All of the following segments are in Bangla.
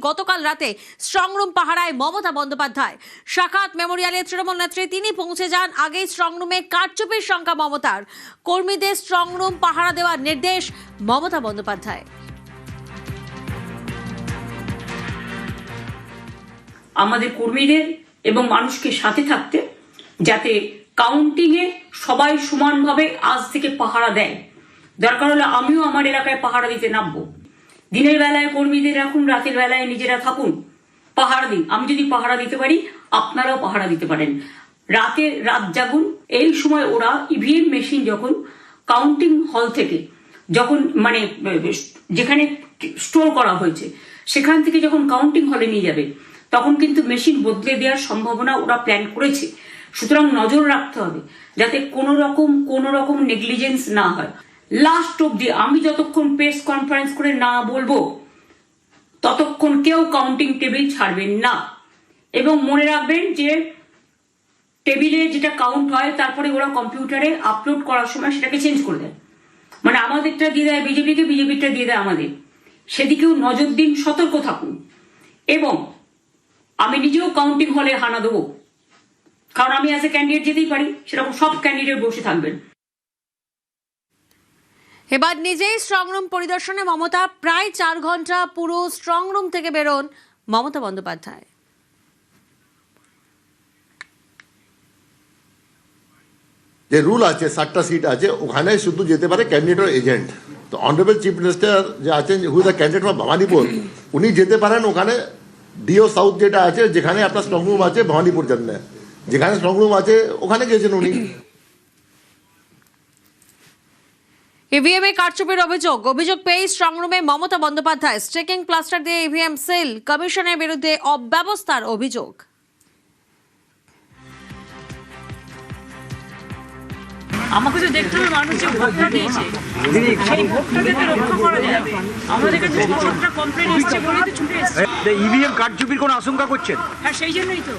গতকাল রাতে স্ট্রংরুম পাহারায় মমতা বন্দ্যোপাধ্যায়। সাখাওয়াত মেমোরিয়ালে তৃণমূল নেত্রী তিনি পৌঁছে যান। আগেই স্ট্রংরুমে কারচুপির সংখ্যা মমতার। কর্মীদের স্ট্রংরুম পাহারা দেওয়ার নির্দেশ মমতা বন্দ্যোপাধ্যায়। আমাদের কর্মীদের এবং মানুষকে সাথে থাকতে, যাতে কাউন্টিং এ সবাই সমানভাবে আজ থেকে পাহারা দেয়। দরকার হলে আমিও আমার এলাকায় পাহারা দিতে নামবো। দিনের বেলায় কর্মীদের রাখুন, রাতের বেলায় নিজেরা থাকুন, পাহারা দিন। আমি যদি পাহারা দিতে পারি, আপনারাও পাহারা দিতে পারেন। রাত জাগুন। এই সময় ওরা ইভিএম মেশিন যখন কাউন্টিং হল থেকে, যখন মানে যেখানে স্টোর করা হয়েছে সেখান থেকে যখন কাউন্টিং হলে নিয়ে যাবে, তখন কিন্তু মেশিন বদলে দেওয়ার সম্ভাবনা ওরা প্ল্যান করেছে। সুতরাং নজর রাখতে হবে যাতে কোনো রকম নেগলিজেন্স না হয়। লাস্ট অব্দি আমি যতক্ষণ প্রেস কনফারেন্স করে না বলবো, ততক্ষণ কেউ কাউন্টিং টেবিল ছাড়বেন না। এবং মনে রাখবেন যে টেবিলে যেটা কাউন্ট হয়, তারপরে ওরা কম্পিউটারে আপলোড করার সময় সেটাকে চেঞ্জ করে দেয়। মানে আমাদেরটা দিয়ে দেয় বিজেপিকে, বিজেপিটা দিয়ে দেয় আমাদের। সেদিকেও নজর দিন, সতর্ক থাকুন। এবং আমি নিজেও কাউন্টিং হলে হানা দেবো, কারণ আমি অ্যাজ এ ক্যান্ডিডেট যেতেই পারি, সেরকম সব ক্যান্ডিডেট বসে থাকবেন। এবার নিজেই স্ট্রংরুম পরিদর্শনে মমতা। প্রায় 4 ঘন্টা পুরো স্ট্রংরুম থেকে বেরোন মমতা বন্দ্যোপাধ্যায়। যে রুল আছে 7টা সিট আছে, ওখানে শুধু যেতে পারে ক্যান্ডিডেট আর এজেন্ট। তো অনারেবল চিফ মিনিস্টার যে আছেন, who the candidate for Bhabanipur, উনি যেতে পারেন ওখানে ডিও সাউথ যেটা আছে, যেখানে আপনার স্ট্রং রুম আছে ভবানীপুর জন্য, যেখানে স্ট্রং রুম আছে ওখানে গেছেন উনি। ইভিএম এ কারচুপির অভিযোগ পেয়ে স্ট্রংরুমে মমতা বন্দ্যোপাধ্যায়। স্ট্রেকিং প্লাস্টার দিয়ে ইভিএম সিল। কমিশনের বিরুদ্ধে অব্যবস্থার অভিযোগ। আমাকে তো দেখতে হবে মানুষ যে ভোটটা দিয়েছে, সেই ভোটটাকে তো রক্ষা করা যাবে। আমাদের কাছে ৬০০টা কমপ্লেন এসছে বলেই তো ছুটে এসছে। ইভিএম কারচুপির কোনো আশঙ্কা করছেন? হ্যাঁ, সেই জন্যই তো।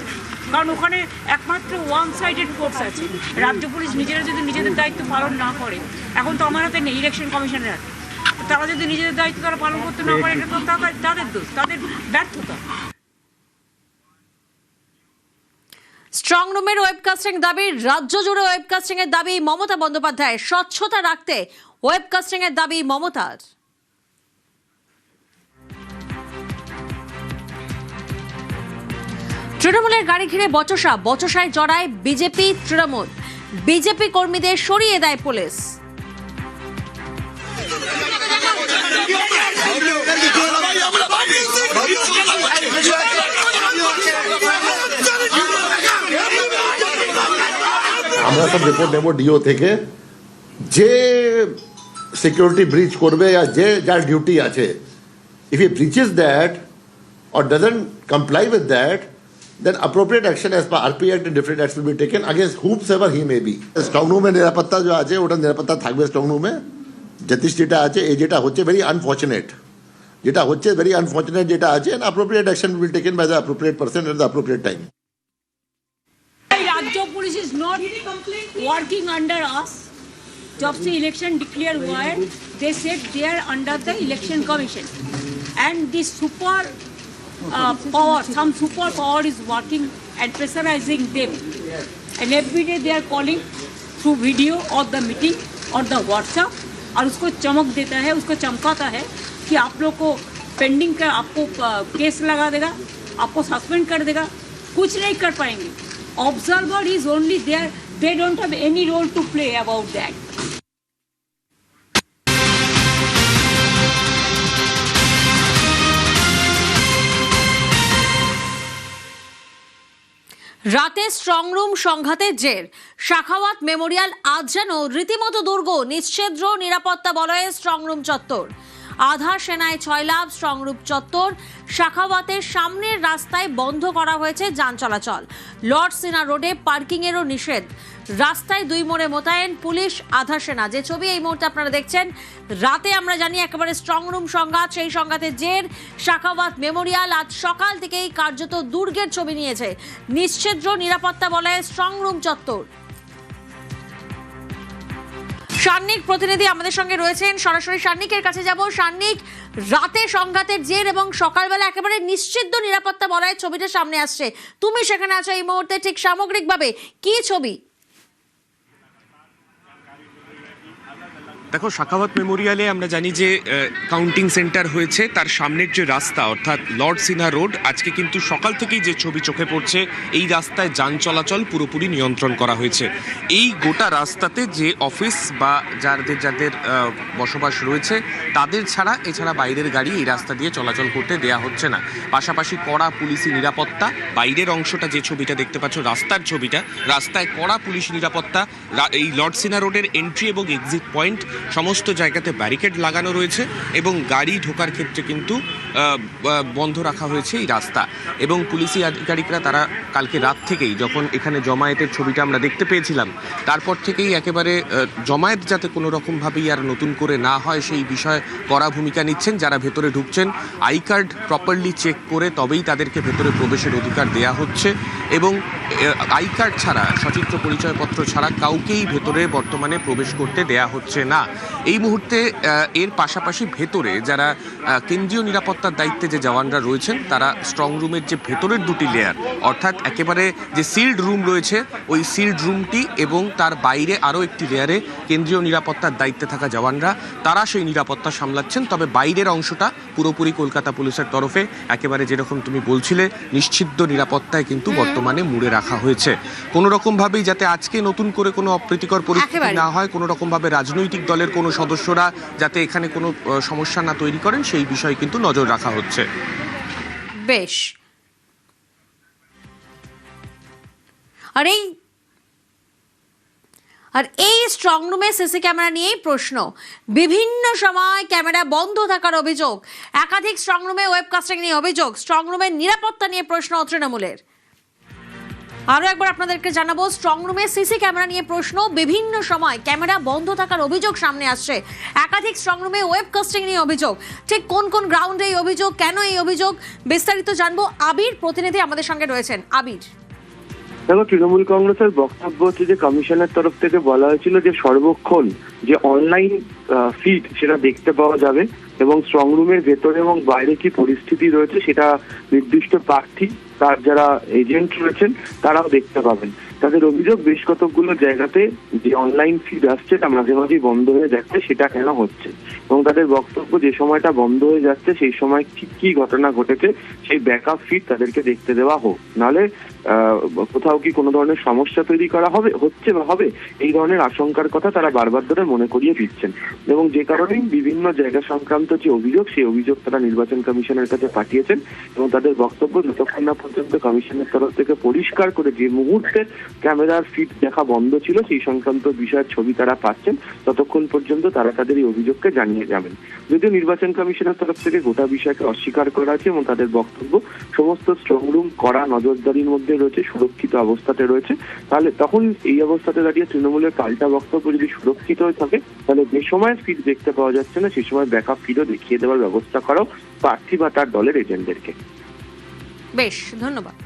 কারণ ওখানে একমাত্র ওয়ান সাইডেড ফোর্স আছে। রাজ্য পুলিশ নিজেরা যদি নিজেদের দায়িত্ব পালন না করে, এখন তো আমার হাতে নেই, ইলেকশন কমিশনের হাতে। তারা যদি নিজেদের দায়িত্ব তারা পালন করতে না পারে, এটা তো তাদের দোষ, তাদের ব্যর্থতা। স্ট্রংরুমের ওয়েবকাস্টিং দাবি। রাজ্য জুড়ে ওয়েবকাস্টিং এর দাবি মমতা বন্দ্যোপাধ্যায়। স্বচ্ছতা রাখতে ওয়েবকাস্টিং এর দাবি মমতার। তৃণমূলের গাড়ি ঘিরে বচসায় জড়ায় বিজেপি তৃণমূল। বিজেপি কর্মীদের সরিয়ে দেয় পুলিশ। আমরা সব রিপোর্ট নেব ডিও থেকে। যে সিকিউরিটি ব্রিচ করবে, যে যার ডিউটি আছে, if he breaches that or doesn't comply with that, then appropriate action as per RP Act and different acts will be taken against whomsoever he may be. Strong রুমে নিরাপত্তা যে আছে, ওটা নিরাপত্তা থাকবে স্ট্রং রুমে। যতীশ যেটা আছে, এই যেটা হচ্ছে ভেরি আনফর্চুনেট, যেটা আছে, and appropriate action will be taken by the appropriate person at the appropriate time. Rajya police is not working under us. जब से इलेक्शन डिक्लेयर हुआ है, they said they are under the election commission, and this some super power is working and pressurizing them, and every day they are calling through video or the meeting or the WhatsApp, और उसको चमक देता है, उसको चमकाता है कि आप लोग को पेंडिंग का आपको केस लगा देगा, आपको सस्पेंड कर देगा, कुछ नहीं कर पाएंगे। Observer is only there, they don't have any role to play about that. রাতে স্ট্রংরুম সংঘাতের জের। সাখাওয়াত মেমোরিয়াল আজ যেন রীতিমতো দুর্গ। নিশ্ছিদ্র নিরাপত্তা বলয়ে স্ট্রংরুম চত্বর। আধা সেনায় ছয়লাভ স্ট্রংরুম চত্বর। সাখাওয়াতের সামনের রাস্তায় বন্ধ করা হয়েছে যান চলাচল। লর্ড সিনা রোডে পার্কিংয়েরও নিষেধ। রাস্তায় 2 মোড়ে মোতায়েন পুলিশ, আধা সেনা। যে ছবি এই মুহূর্তে আপনারা দেখছেন, রাতে আমরা জানি একেবারে স্ট্রংরুম সংঘাত। সেই সংঘাতের জের সাখাওয়াত মেমোরিয়াল আজ সকাল থেকেই কার্যত দুর্গের ছবি নিয়েছে। নিশ্ছিদ্র নিরাপত্তা বলয়ে স্ট্রংরুম চত্বর। সান্নিক প্রতিনিধি আমাদের সঙ্গে রয়েছেন, সরাসরি সান্নিকের কাছে যাব। সান্নিক, রাতে সংঘাতের জের এবং সকালবেলা একেবারে নিশ্চিদ্র নিরাপত্তা বলয়ের ছবিটা সামনে আসছে, তুমি সেখানে আছো এই মুহূর্তে, ঠিক সামগ্রিকভাবে কি ছবি? দেখো, সাখাওয়াত মেমোরিয়ালে আমরা জানি যে কাউন্টিং সেন্টার হয়েছে, তার সামনের যে রাস্তা অর্থাৎ লর্ড সিনহা রোড, আজকে কিন্তু সকাল থেকেই যে ছবি চোখে পড়ছে, এই রাস্তায় যান চলাচল পুরোপুরি নিয়ন্ত্রণ করা হয়েছে। এই গোটা রাস্তাতে যে অফিস বা যাদের বসবাস রয়েছে তাদের ছাড়া এছাড়া বাইরের গাড়ি এই রাস্তা দিয়ে চলাচল করতে দেয়া হচ্ছে না। পাশাপাশি কড়া পুলিশি নিরাপত্তা, বাইরের অংশটা যে ছবিটা দেখতে পাচ্ছ রাস্তার ছবিটা, রাস্তায় কড়া পুলিশ নিরাপত্তা, এই লর্ড সিনহা রোডের এন্ট্রি এবং এক্সিট পয়েন্ট সমস্ত জায়গাতে ব্যারিকেড লাগানো রয়েছে এবং গাড়ি ঢোকার ক্ষেত্রে কিন্তু বন্ধ রাখা হয়েছে এই রাস্তা। এবং পুলিশি আধিকারিকরা তারা কালকে রাত থেকেই, যখন এখানে জমায়েতের ছবিটা আমরা দেখতে পেয়েছিলাম, তারপর থেকেই একেবারে জমায়েত যাতে কোনো রকমভাবেই আর নতুন করে না হয় সেই বিষয়ে কড়া ভূমিকা নিচ্ছেন। যারা ভেতরে ঢুকছেন আই কার্ড প্রপারলি চেক করে তবেই তাদেরকে ভেতরে প্রবেশের অধিকার দেয়া হচ্ছে এবং আই কার্ড ছাড়া, সচিত্র পরিচয়পত্র ছাড়া কাউকেই ভেতরে বর্তমানে প্রবেশ করতে দেয়া হচ্ছে না এই মুহূর্তে। এর পাশাপাশি ভেতরে যারা কেন্দ্রীয় নিরাপত্তার দায়িত্বে যে জওয়ানরা রয়েছেন, তারা স্ট্রং রুমের যে ভেতরের দুটি লেয়ার, অর্থাৎ একেবারে যে সিল্ড রুম রয়েছে ওই সিল্ড রুমটি এবং তার বাইরে আরও একটি লেয়ারে কেন্দ্রীয় নিরাপত্তার দায়িত্বে থাকা জওয়ানরা তারা সেই নিরাপত্তা সামলাচ্ছেন। তবে বাইরের অংশটা পুরোপুরি কলকাতা পুলিশের তরফে একেবারে যেরকম তুমি বলছিলে নিশ্চিদ্র নিরাপত্তায় কিন্তু বর্তমানে মুড়ে রাখা হয়েছে। কোনো রকমভাবেই যাতে আজকে নতুন করে কোনো অপ্রীতিকর পরিস্থিতি না হয়, কোনো রকমভাবে রাজনৈতিক দলের কোনো সদস্যরা যাতে এখানে কোনো সমস্যা না তৈরি করেন সেই বিষয়ে কিন্তু নজর রাখা হচ্ছে। বেশ, আর এই স্ট্রং রুমে সিসি ক্যামেরা নিয়েই প্রশ্ন। বিভিন্ন সময় ক্যামেরা বন্ধ থাকার অভিযোগ, একাধিক স্ট্রং রুমে ওয়েবকাস্টিং নিয়ে অভিযোগ, স্ট্রং রুমের নিরাপত্তা নিয়ে প্রশ্ন তৃণমূলের। আরো একবার আপনাদেরকে জানাবো, স্ট্রং রুমে সিসি ক্যামেরা নিয়ে প্রশ্ন, বিভিন্ন সময় ক্যামেরা বন্ধ থাকার অভিযোগ সামনে আসছে, একাধিক স্ট্রং রুমে ওয়েবকাস্টিং নিয়ে অভিযোগ। ঠিক কোন কোন গ্রাউন্ডে এই অভিযোগ, কেন এই অভিযোগ, বিস্তারিত জানবো। আবির প্রতিনিধি আমাদের সঙ্গে রয়েছেন। আবির, দেখো, তৃণমূল কংগ্রেসের বক্তব্য হচ্ছে যে কমিশনের তরফ থেকে বলা হয়েছিল যে সর্বক্ষণ যে অনলাইন ফিড সেটা দেখতে পাওয়া যাবে এবং স্ট্রং রুমের ভেতরে এবং বাইরে কি পরিস্থিতি রয়েছে সেটা নির্দিষ্ট প্রার্থী তার যারা এজেন্ট রয়েছেন তারাও দেখতে পাবেন। তাদের অভিযোগ বেশ কতগুলো জায়গাতে যে অনলাইন ফিড আসছে তা মাঝে মাঝেই বন্ধ হয়ে যাচ্ছে, সেটা কেন হচ্ছে এবং তাদের বক্তব্য যে সময়টা বন্ধ হয়ে যাচ্ছে সেই সময় ঠিক কি ঘটনা ঘটেছে সেই ব্যাকআপ ফিড তাদেরকে দেখতে দেওয়া হোক, নাহলে কোথাও কি কোনো ধরনের সমস্যা তৈরি করা হচ্ছে বা হবে, এই ধরনের আশঙ্কার কথা তারা বারবার ধরে মনে করিয়ে দিচ্ছেন। এবং যে কারণেই বিভিন্ন জায়গা সংক্রান্ত যে অভিযোগ, সেই অভিযোগ তারা নির্বাচন কমিশনের কাছে পাঠিয়েছেন এবং তাদের বক্তব্য যতক্ষণ না পর্যন্ত কমিশনের তরফ থেকে পরিষ্কার করে যে মুহূর্তে ক্যামেরার ফিড দেখা বন্ধ ছিল সেই সংক্রান্ত বিষয়ের ছবি তারা পাচ্ছেন, ততক্ষণ পর্যন্ত তারা তাদের এই অভিযোগকে জানিয়ে যাবেন। যদিও নির্বাচন কমিশনের তরফ থেকে গোটা বিষয়কে অস্বীকার করা আছে এবং তাদের বক্তব্য সমস্ত স্ট্রং রুম কড়া নজরদারির মধ্যে রয়েছে, সুরক্ষিত অবস্থাতে রয়েছে। তাহলে তখন এই অবস্থাতে দাঁড়িয়ে তৃণমূলের পাল্টা বক্তব্য যদি সুরক্ষিত হয়ে থাকে, তাহলে যে সময় ফিড দেখতে পাওয়া যাচ্ছে না সেই সময় ব্যাকআপ ফিডও দেখিয়ে দেওয়ার ব্যবস্থা করাও প্রার্থী বা তার দলের এজেন্টদেরকে। বেশ, ধন্যবাদ।